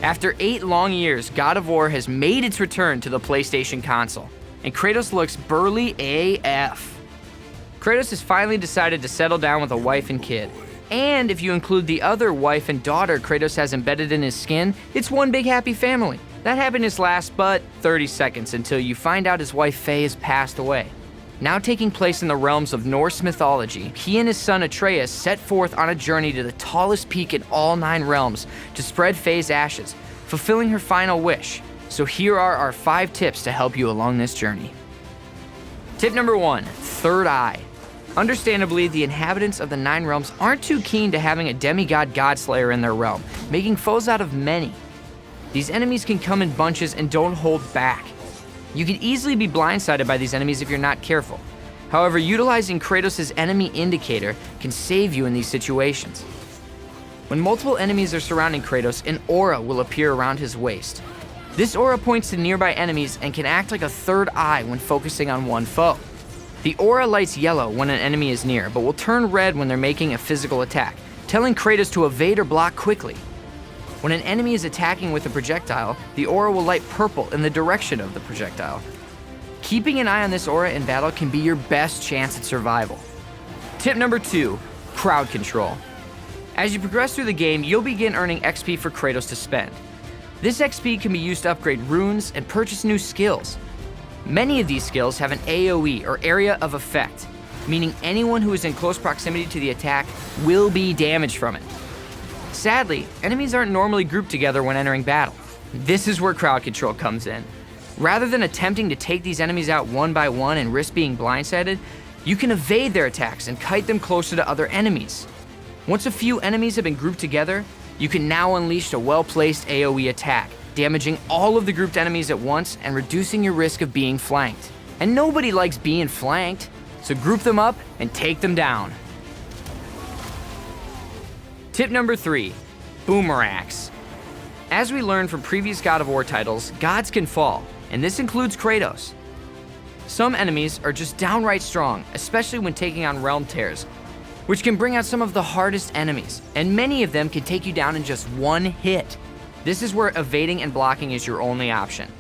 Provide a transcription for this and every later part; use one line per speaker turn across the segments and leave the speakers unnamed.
After 8 long years, God of War has made its return to the PlayStation console, and Kratos looks burly AF. Kratos has finally decided to settle down with a wife and kid. And if you include the other wife and daughter Kratos has embedded in his skin, it's one big happy family. That happiness lasts but 30 seconds until you find out his wife Faye has passed away. Now taking place in the realms of Norse mythology, he and his son Atreus set forth on a journey to the tallest peak in all 9 realms to spread Faye's ashes, fulfilling her final wish. So here are our 5 tips to help you along this journey. Tip number 1, third eye. Understandably, the inhabitants of the 9 realms aren't too keen to having a demigod godslayer in their realm, making foes out of many. These enemies can come in bunches and don't hold back. You can easily be blindsided by these enemies if you're not careful. However, utilizing Kratos' enemy indicator can save you in these situations. When multiple enemies are surrounding Kratos, an aura will appear around his waist. This aura points to nearby enemies and can act like a third eye when focusing on one foe. The aura lights yellow when an enemy is near, but will turn red when they're making a physical attack, telling Kratos to evade or block quickly. When an enemy is attacking with a projectile, the aura will light purple in the direction of the projectile. Keeping an eye on this aura in battle can be your best chance at survival. Tip number 2, crowd control. As you progress through the game, you'll begin earning XP for Kratos to spend. This XP can be used to upgrade runes and purchase new skills. Many of these skills have an AoE, or area of effect, meaning anyone who is in close proximity to the attack will be damaged from it. Sadly, enemies aren't normally grouped together when entering battle. This is where crowd control comes in. Rather than attempting to take these enemies out one by one and risk being blindsided, you can evade their attacks and kite them closer to other enemies. Once a few enemies have been grouped together, you can now unleash a well-placed AoE attack, damaging all of the grouped enemies at once and reducing your risk of being flanked. And nobody likes being flanked, so group them up and take them down. Tip number 3, boomerangs. As we learned from previous God of War titles, gods can fall, and this includes Kratos. Some enemies are just downright strong, especially when taking on realm tears, which can bring out some of the hardest enemies, and many of them can take you down in just one hit. This is where evading and blocking is your only option.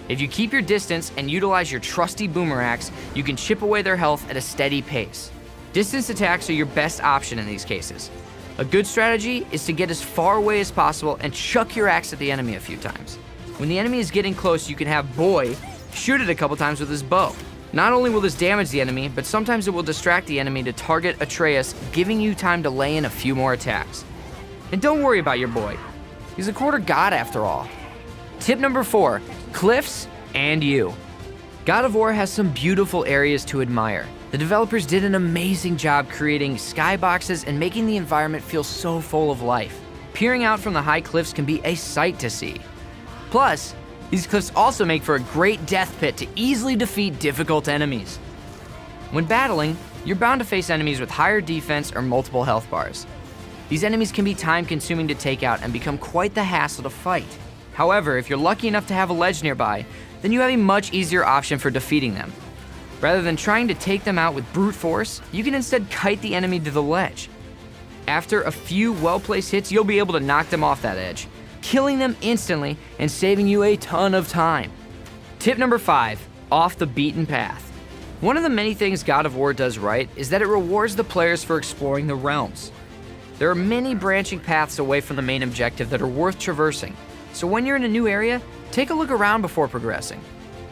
If you keep your distance and utilize your trusty boomerangs, you can chip away their health at a steady pace. Distance attacks are your best option in these cases. A good strategy is to get as far away as possible and chuck your axe at the enemy a few times. When the enemy is getting close, you can have Boy shoot it a couple times with his bow. Not only will this damage the enemy, but sometimes it will distract the enemy to target Atreus, giving you time to lay in a few more attacks. And don't worry about your boy. He's a quarter god after all. Tip number 4, cliffs and you. God of War has some beautiful areas to admire. The developers did an amazing job creating skyboxes and making the environment feel so full of life. Peering out from the high cliffs can be a sight to see. Plus, these cliffs also make for a great death pit to easily defeat difficult enemies. When battling, you're bound to face enemies with higher defense or multiple health bars. These enemies can be time-consuming to take out and become quite the hassle to fight. However, if you're lucky enough to have a ledge nearby, then you have a much easier option for defeating them. Rather than trying to take them out with brute force, you can instead kite the enemy to the ledge. After a few well-placed hits, you'll be able to knock them off that edge, killing them instantly and saving you a ton of time. Tip number 5, off the beaten path. One of the many things God of War does right is that it rewards the players for exploring the realms. There are many branching paths away from the main objective that are worth traversing, so when you're in a new area, take a look around before progressing.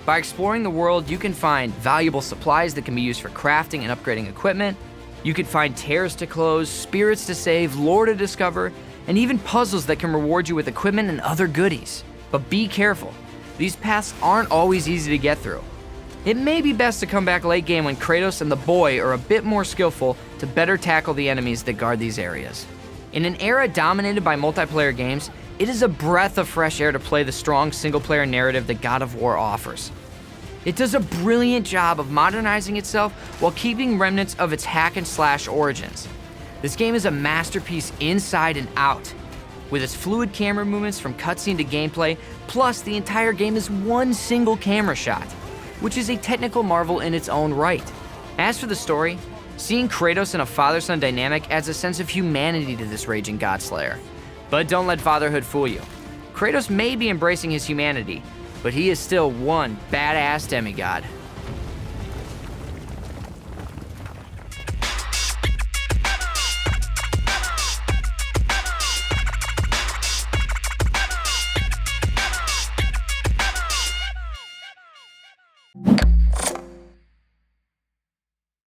By exploring the world, you can find valuable supplies that can be used for crafting and upgrading equipment. You can find tears to close, spirits to save, lore to discover, and even puzzles that can reward you with equipment and other goodies. But be careful, these paths aren't always easy to get through. It may be best to come back late game when Kratos and the boy are a bit more skillful to better tackle the enemies that guard these areas. In an era dominated by multiplayer games, it is a breath of fresh air to play the strong single-player narrative that God of War offers. It does a brilliant job of modernizing itself while keeping remnants of its hack-and-slash origins. This game is a masterpiece inside and out. With its fluid camera movements from cutscene to gameplay, plus the entire game is one single camera shot, which is a technical marvel in its own right. As for the story, seeing Kratos in a father-son dynamic adds a sense of humanity to this raging godslayer. But don't let fatherhood fool you. Kratos may be embracing his humanity, but he is still one badass demigod.